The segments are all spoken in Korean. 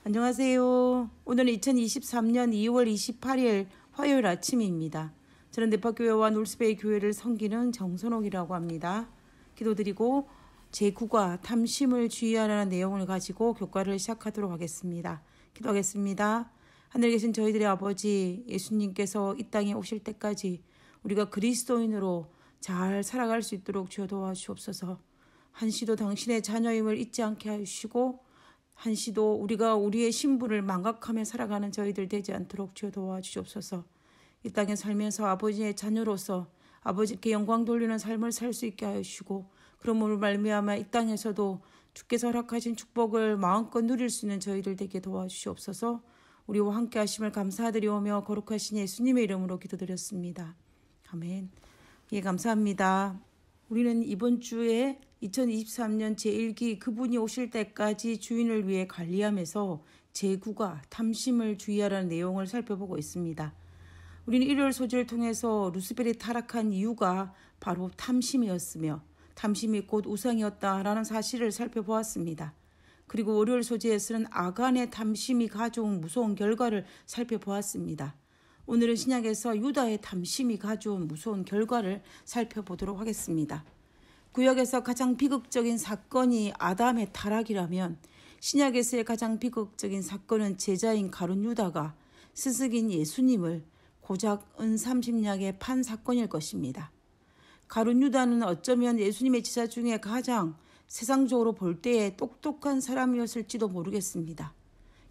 안녕하세요. 오늘은 2023년 2월 28일 화요일 아침입니다. 저는 대파교회와 놀스베이 교회를 섬기는 정선옥이라고 합니다. 기도드리고 제9과 탐심을 주의하라는 내용을 가지고 교과를 시작하도록 하겠습니다. 기도하겠습니다. 하늘에 계신 저희들의 아버지, 예수님께서 이 땅에 오실 때까지 우리가 그리스도인으로 잘 살아갈 수 있도록 주여 도와주옵소서. 한시도 당신의 자녀임을 잊지 않게 하시고 한시도 우리가 우리의 신분을 망각하며 살아가는 저희들 되지 않도록 주여 도와주옵소서. 이 땅에 살면서 아버지의 자녀로서 아버지께 영광 돌리는 삶을 살 수 있게 하시고 그러므로 말미암아 이 땅에서도 주께서 허락하신 축복을 마음껏 누릴 수 있는 저희들 되게 도와주시옵소서. 우리와 함께 하심을 감사드리오며 거룩하신 예수님의 이름으로 기도드렸습니다. 아멘. 예, 감사합니다. 우리는 이번 주에 2023년 제1기 그분이 오실 때까지 주인을 위해 관리하면서 제9과 탐심을 주의하라는 내용을 살펴보고 있습니다. 우리는 일요일 소재를 통해서 루스벨이 타락한 이유가 바로 탐심이었으며 탐심이 곧 우상이었다라는 사실을 살펴보았습니다. 그리고 월요일 소재에서는 아간의 탐심이 가져온 무서운 결과를 살펴보았습니다. 오늘은 신약에서 유다의 탐심이 가져온 무서운 결과를 살펴보도록 하겠습니다. 구약에서 가장 비극적인 사건이 아담의 타락이라면 신약에서의 가장 비극적인 사건은 제자인 가룟 유다가 스승인 예수님을 고작 은30냥에 판 사건일 것입니다. 가룟 유다는 어쩌면 예수님의 제자 중에 가장 세상적으로 볼 때에 똑똑한 사람이었을지도 모르겠습니다.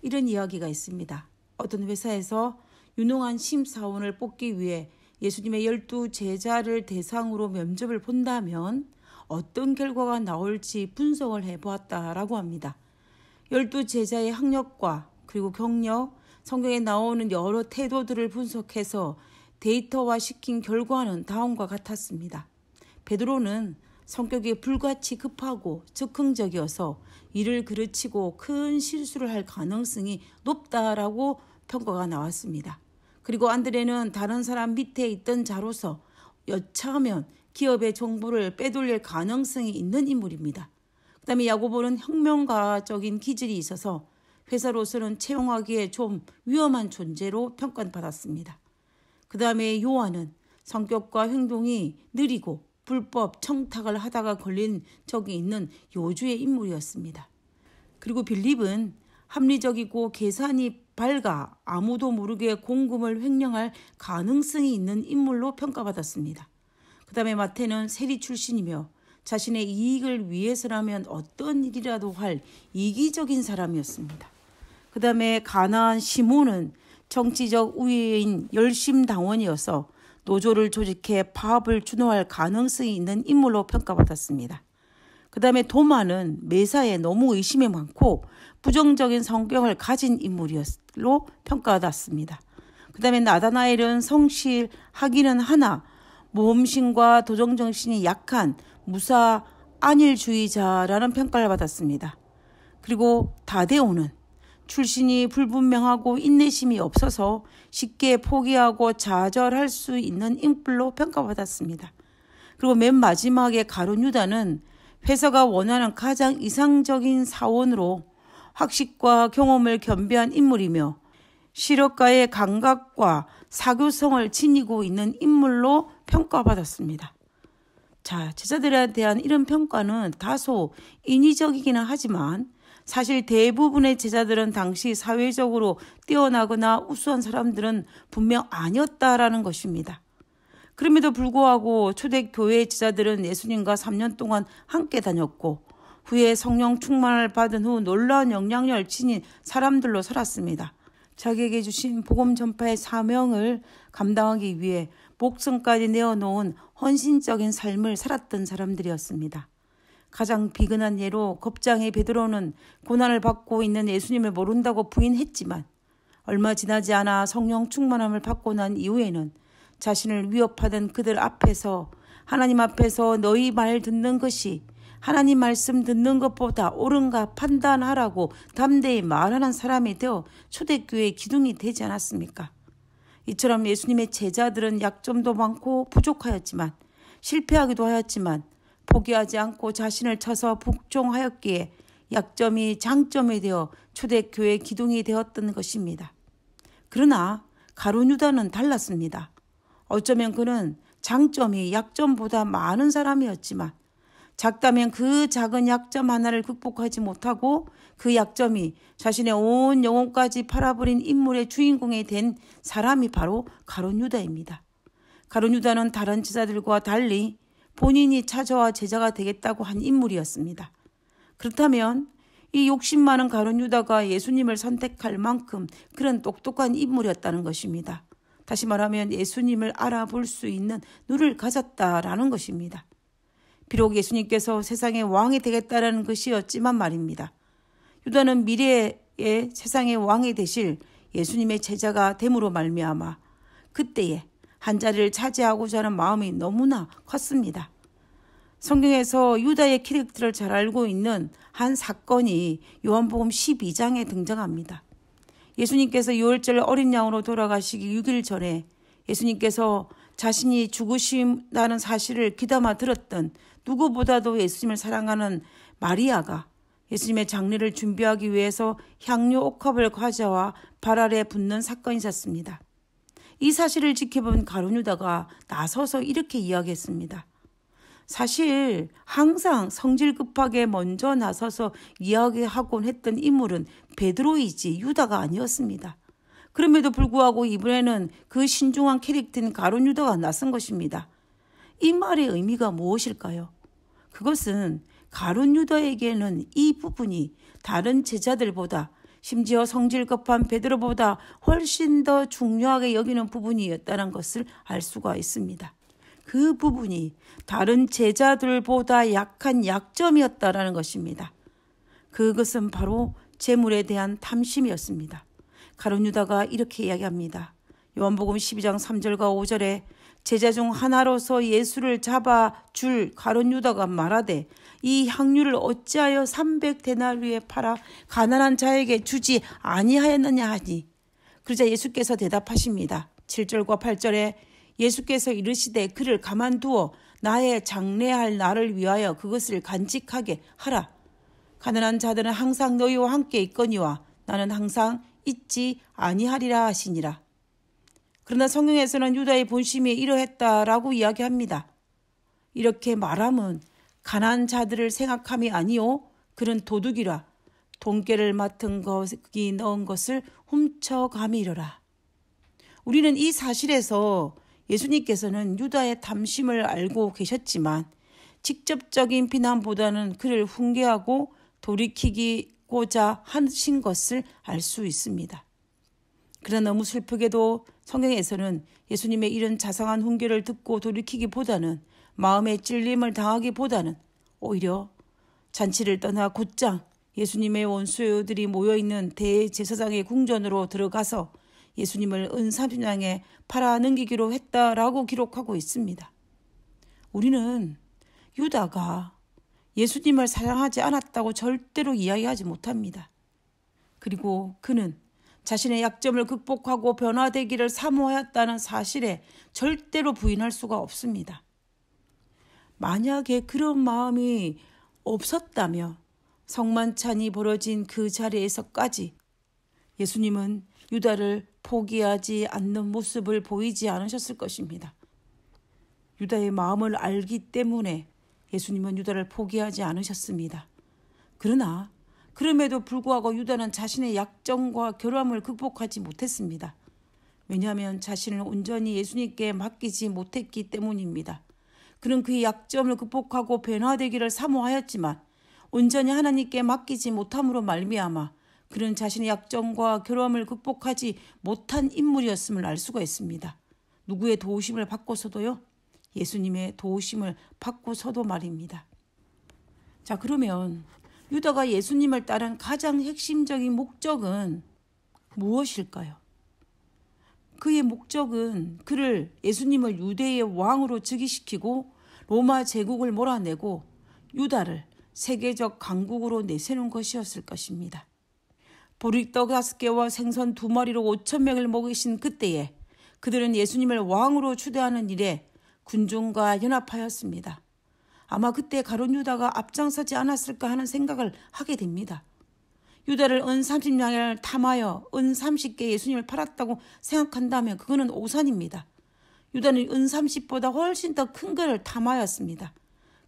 이런 이야기가 있습니다. 어떤 회사에서 유능한 심사원을 뽑기 위해 예수님의 12 제자를 대상으로 면접을 본다면 어떤 결과가 나올지 분석을 해보았다라고 합니다. 12 제자의 학력과 그리고 경력, 성경에 나오는 여러 태도들을 분석해서 데이터화시킨 결과는 다음과 같았습니다. 베드로는 성격이 불같이 급하고 즉흥적이어서 일을 그르치고 큰 실수를 할 가능성이 높다라고 평가가 나왔습니다. 그리고 안드레는 다른 사람 밑에 있던 자로서 여차하면 기업의 정보를 빼돌릴 가능성이 있는 인물입니다. 그 다음에 야고보는 혁명가적인 기질이 있어서 회사로서는 채용하기에 좀 위험한 존재로 평가받았습니다. 그 다음에 요한은 성격과 행동이 느리고 불법 청탁을 하다가 걸린 적이 있는 요주의 인물이었습니다. 그리고 빌립은 합리적이고 계산이 밝아 아무도 모르게 공금을 횡령할 가능성이 있는 인물로 평가받았습니다. 그 다음에 마태는 세리 출신이며 자신의 이익을 위해서라면 어떤 일이라도 할 이기적인 사람이었습니다. 그 다음에 가나안 시몬은 정치적 우위인 열심당원이어서 노조를 조직해 파업을 주도할 가능성이 있는 인물로 평가받았습니다. 그 다음에 도마는 매사에 너무 의심이 많고 부정적인 성격을 가진 인물로 평가받았습니다. 그 다음에 나다나엘은 성실하기는 하나 모험심과 도정정신이 약한 무사 안일주의자라는 평가를 받았습니다. 그리고 다데오는 출신이 불분명하고 인내심이 없어서 쉽게 포기하고 좌절할 수 있는 인물로 평가받았습니다. 그리고 맨 마지막에 가룟 유다는 회사가 원하는 가장 이상적인 사원으로 학식과 경험을 겸비한 인물이며 실업가의 감각과 사교성을 지니고 있는 인물로 평가받았습니다. 자, 제자들에 대한 이런 평가는 다소 인위적이기는 하지만 사실 대부분의 제자들은 당시 사회적으로 뛰어나거나 우수한 사람들은 분명 아니었다라는 것입니다. 그럼에도 불구하고 초대교회 제자들은 예수님과 3년 동안 함께 다녔고 후에 성령 충만을 받은 후 놀라운 영향력을 지닌 사람들로 살았습니다. 자기에게 주신 복음 전파의 사명을 감당하기 위해 목숨까지 내어놓은 헌신적인 삶을 살았던 사람들이었습니다. 가장 비근한 예로 겁장의 베드로는 고난을 받고 있는 예수님을 모른다고 부인했지만 얼마 지나지 않아 성령 충만함을 받고 난 이후에는 자신을 위협하던 그들 앞에서 하나님 앞에서 너희 말 듣는 것이 하나님 말씀 듣는 것보다 옳은가 판단하라고 담대히 말하는 사람이 되어 초대교회의 기둥이 되지 않았습니까? 이처럼 예수님의 제자들은 약점도 많고 부족하였지만 실패하기도 하였지만 포기하지 않고 자신을 쳐서 복종하였기에 약점이 장점이 되어 초대교회 기둥이 되었던 것입니다. 그러나 가룟 유다는 달랐습니다. 어쩌면 그는 장점이 약점보다 많은 사람이었지만 작다면 그 작은 약점 하나를 극복하지 못하고 그 약점이 자신의 온 영혼까지 팔아버린 인물의 주인공이 된 사람이 바로 가룟 유다입니다. 가룟 유다는 다른 제자들과 달리 본인이 찾아와 제자가 되겠다고 한 인물이었습니다. 그렇다면 이 욕심 많은 가룟 유다가 예수님을 선택할 만큼 그런 똑똑한 인물이었다는 것입니다. 다시 말하면 예수님을 알아볼 수 있는 눈을 가졌다라는 것입니다. 비록 예수님께서 세상의 왕이 되겠다라는 것이었지만 말입니다. 유다는 미래의 세상의 왕이 되실 예수님의 제자가 됨으로 말미암아 그때에 한 자리를 차지하고자 하는 마음이 너무나 컸습니다. 성경에서 유다의 캐릭터를 잘 알고 있는 한 사건이 요한복음 12장에 등장합니다. 예수님께서 유월절 어린 양으로 돌아가시기 6일 전에 예수님께서 자신이 죽으신다는 사실을 귀담아 들었던 누구보다도 예수님을 사랑하는 마리아가 예수님의 장례를 준비하기 위해서 향료 옥합을 가져와 발 아래 붓는 사건이 있었습니다. 이 사실을 지켜본 가룟 유다가 나서서 이렇게 이야기했습니다. 사실 항상 성질 급하게 먼저 나서서 이야기하곤 했던 인물은 베드로이지 유다가 아니었습니다. 그럼에도 불구하고 이번에는 그 신중한 캐릭터인 가룟 유다가 나선 것입니다. 이 말의 의미가 무엇일까요? 그것은 가룟 유다에게는 이 부분이 다른 제자들보다 심지어 성질 급한 베드로보다 훨씬 더 중요하게 여기는 부분이었다는 것을 알 수가 있습니다. 그 부분이 다른 제자들보다 약한 약점이었다라는 것입니다. 그것은 바로 재물에 대한 탐심이었습니다. 가룟 유다가 이렇게 이야기합니다. 요한복음 12장 3절과 5절에 제자 중 하나로서 예수를 잡아줄 가룟 유다가 말하되 이 향유를 어찌하여 300데나리오에 팔아 가난한 자에게 주지 아니하였느냐 하니 그러자 예수께서 대답하십니다. 7절과 8절에 예수께서 이르시되 그를 가만두어 나의 장례할 날을 위하여 그것을 간직하게 하라. 가난한 자들은 항상 너희와 함께 있거니와 나는 항상 있지 아니하리라 하시니라. 그러나 성경에서는 유다의 본심이 이러했다라고 이야기합니다. 이렇게 말함은 가난한 자들을 생각함이 아니요 그는 도둑이라 돈깨를 맡은 것이 넣은 것을 훔쳐감이러라. 우리는 이 사실에서 예수님께서는 유다의 탐심을 알고 계셨지만 직접적인 비난보다는 그를 훈계하고 돌이키고자 하신 것을 알 수 있습니다. 그러나 너무 슬프게도 성경에서는 예수님의 이런 자상한 훈계를 듣고 돌이키기보다는 마음의 찔림을 당하기보다는 오히려 잔치를 떠나 곧장 예수님의 원수들이 모여있는 대제사장의 궁전으로 들어가서 예수님을 은사순양에 팔아 넘기기로 했다라고 기록하고 있습니다. 우리는 유다가 예수님을 사랑하지 않았다고 절대로 이야기하지 못합니다. 그리고 그는 자신의 약점을 극복하고 변화되기를 사모하였다는 사실에 절대로 부인할 수가 없습니다. 만약에 그런 마음이 없었다면 성만찬이 벌어진 그 자리에서까지 예수님은 유다를 포기하지 않는 모습을 보이지 않으셨을 것입니다. 유다의 마음을 알기 때문에 예수님은 유다를 포기하지 않으셨습니다. 그러나 그럼에도 불구하고 유다는 자신의 약점과 결함을 극복하지 못했습니다. 왜냐하면 자신을 온전히 예수님께 맡기지 못했기 때문입니다. 그는 그의 약점을 극복하고 변화되기를 사모하였지만 온전히 하나님께 맡기지 못함으로 말미암아 그는 자신의 약점과 결함을 극복하지 못한 인물이었음을 알 수가 있습니다. 누구의 도우심을 받고서도요? 예수님의 도우심을 받고서도 말입니다. 자, 그러면 유다가 예수님을 따른 가장 핵심적인 목적은 무엇일까요? 그의 목적은 그를 예수님을 유대의 왕으로 즉위시키고 로마 제국을 몰아내고 유다를 세계적 강국으로 내세우는 것이었을 것입니다. 보리떡 5개와 생선 2마리로 5,000명을 먹이신 그때에 그들은 예수님을 왕으로 추대하는 일에 군중과 연합하였습니다. 아마 그때 가룟 유다가 앞장서지 않았을까 하는 생각을 하게 됩니다. 유다를 은 30냥을 탐하여 은 30개 예수님을 팔았다고 생각한다면 그거는 오산입니다. 유다는 은 30보다 훨씬 더 큰 것을 탐하였습니다.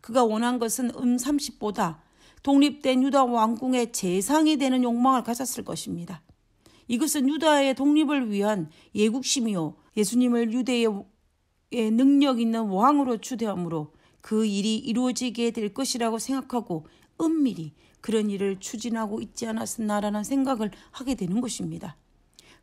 그가 원한 것은 은 30보다 독립된 유다 왕궁의 재상이 되는 욕망을 가졌을 것입니다. 이것은 유다의 독립을 위한 예국심이요, 예수님을 유대의 능력 있는 왕으로 추대하므로 그 일이 이루어지게 될 것이라고 생각하고 은밀히 그런 일을 추진하고 있지 않았었나라는 생각을 하게 되는 것입니다.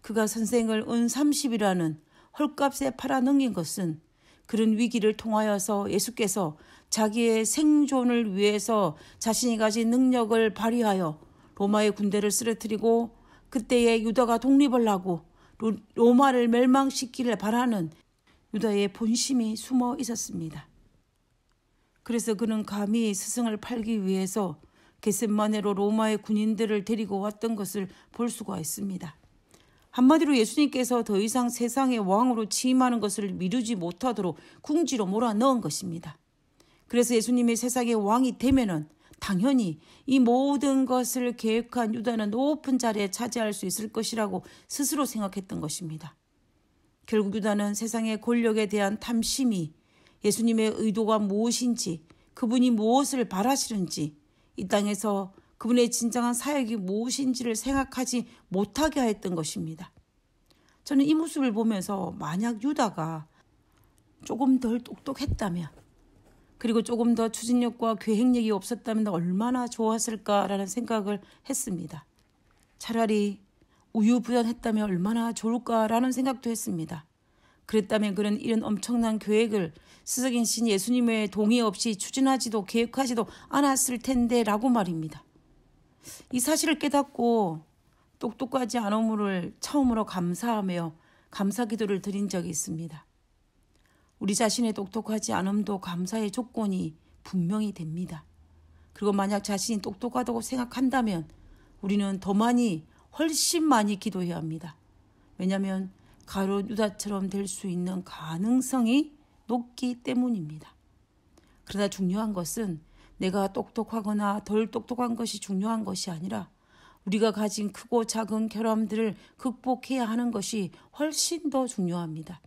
그가 선생을 은 30이라는 헐값에 팔아넘긴 것은 그런 위기를 통하여서 예수께서 자기의 생존을 위해서 자신이 가진 능력을 발휘하여 로마의 군대를 쓰러뜨리고 그때의 유다가 독립을 하고 로마를 멸망시키길 바라는 유다의 본심이 숨어 있었습니다. 그래서 그는 감히 스승을 팔기 위해서 겟세마네로 로마의 군인들을 데리고 왔던 것을 볼 수가 있습니다. 한마디로 예수님께서 더 이상 세상의 왕으로 취임하는 것을 미루지 못하도록 궁지로 몰아넣은 것입니다. 그래서 예수님이 세상의 왕이 되면은 당연히 이 모든 것을 계획한 유다는 높은 자리에 차지할 수 있을 것이라고 스스로 생각했던 것입니다. 결국 유다는 세상의 권력에 대한 탐심이 예수님의 의도가 무엇인지, 그분이 무엇을 바라시는지, 이 땅에서 그분의 진정한 사역이 무엇인지를 생각하지 못하게 하였던 것입니다. 저는 이 모습을 보면서 만약 유다가 조금 덜 똑똑했다면, 그리고 조금 더 추진력과 계획력이 없었다면 얼마나 좋았을까라는 생각을 했습니다. 차라리 우유부단했다면 얼마나 좋을까라는 생각도 했습니다. 그랬다면 그는 이런 엄청난 계획을 스승이신 예수님의 동의 없이 추진하지도 계획하지도 않았을 텐데 라고 말입니다. 이 사실을 깨닫고 똑똑하지 않음을 처음으로 감사하며 감사 기도를 드린 적이 있습니다. 우리 자신의 똑똑하지 않음도 감사의 조건이 분명히 됩니다. 그리고 만약 자신이 똑똑하다고 생각한다면 우리는 더 많이, 훨씬 많이 기도해야 합니다. 왜냐하면 가룟 유다처럼 될 수 있는 가능성이 높기 때문입니다. 그러나 중요한 것은 내가 똑똑하거나 덜 똑똑한 것이 중요한 것이 아니라 우리가 가진 크고 작은 결함들을 극복해야 하는 것이 훨씬 더 중요합니다.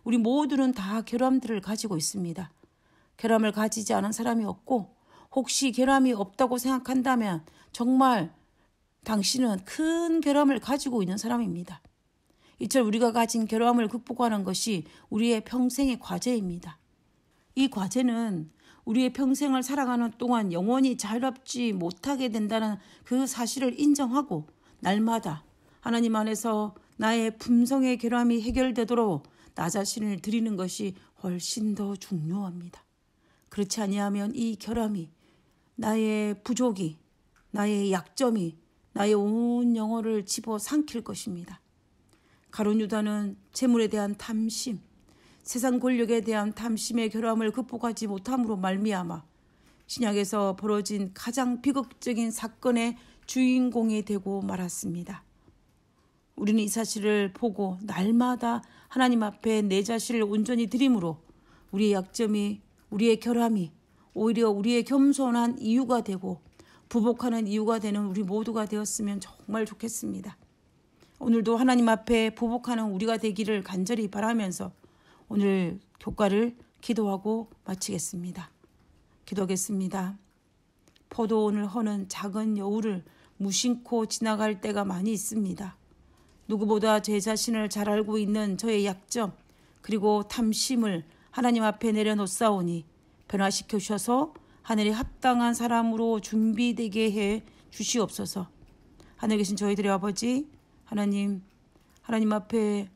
우리 모두는 다 결함들을 가지고 있습니다. 결함을 가지지 않은 사람이 없고 혹시 결함이 없다고 생각한다면 정말 당신은 큰 결함을 가지고 있는 사람입니다. 이처럼 우리가 가진 결함을 극복하는 것이 우리의 평생의 과제입니다. 이 과제는 우리의 평생을 살아가는 동안 영원히 자유롭지 못하게 된다는 그 사실을 인정하고 날마다 하나님 안에서 나의 품성의 결함이 해결되도록 나 자신을 드리는 것이 훨씬 더 중요합니다. 그렇지 아니하면 이 결함이, 나의 부족이, 나의 약점이 나의 온 영혼을 집어삼킬 것입니다. 가룟 유다는 재물에 대한 탐심, 세상 권력에 대한 탐심의 결함을 극복하지 못함으로 말미암아 신약에서 벌어진 가장 비극적인 사건의 주인공이 되고 말았습니다. 우리는 이 사실을 보고 날마다 하나님 앞에 내 자신을 온전히 드림으로 우리의 약점이, 우리의 결함이 오히려 우리의 겸손한 이유가 되고 부복하는 이유가 되는 우리 모두가 되었으면 정말 좋겠습니다. 오늘도 하나님 앞에 부복하는 우리가 되기를 간절히 바라면서 오늘 교과를 기도하고 마치겠습니다. 기도하겠습니다. 포도원을 허는 작은 여우를 무심코 지나갈 때가 많이 있습니다. 누구보다 제 자신을 잘 알고 있는 저의 약점 그리고 탐심을 하나님 앞에 내려놓사오니 변화시켜 주셔서 하늘에 합당한 사람으로 준비되게 해 주시옵소서. 하늘에 계신 저희들의 아버지 하나님 앞에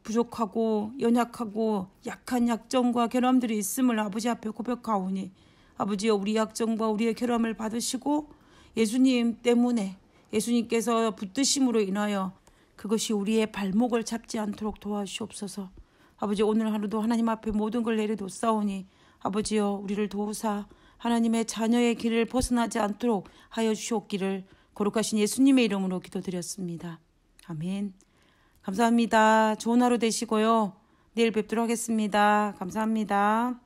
부족하고 연약하고 약한 약점과 결함들이 있음을 아버지 앞에 고백하오니 아버지여 우리 약점과 우리의 결함을 받으시고 예수님 때문에 예수님께서 붙드심으로 인하여 그것이 우리의 발목을 잡지 않도록 도와주시옵소서. 아버지 오늘 하루도 하나님 앞에 모든 걸 내려놓사오니 아버지여 우리를 도우사 하나님의 자녀의 길을 벗어나지 않도록 하여 주시옵기를 거룩하신 예수님의 이름으로 기도드렸습니다. 아멘. 감사합니다. 좋은 하루 되시고요. 내일 뵙도록 하겠습니다. 감사합니다.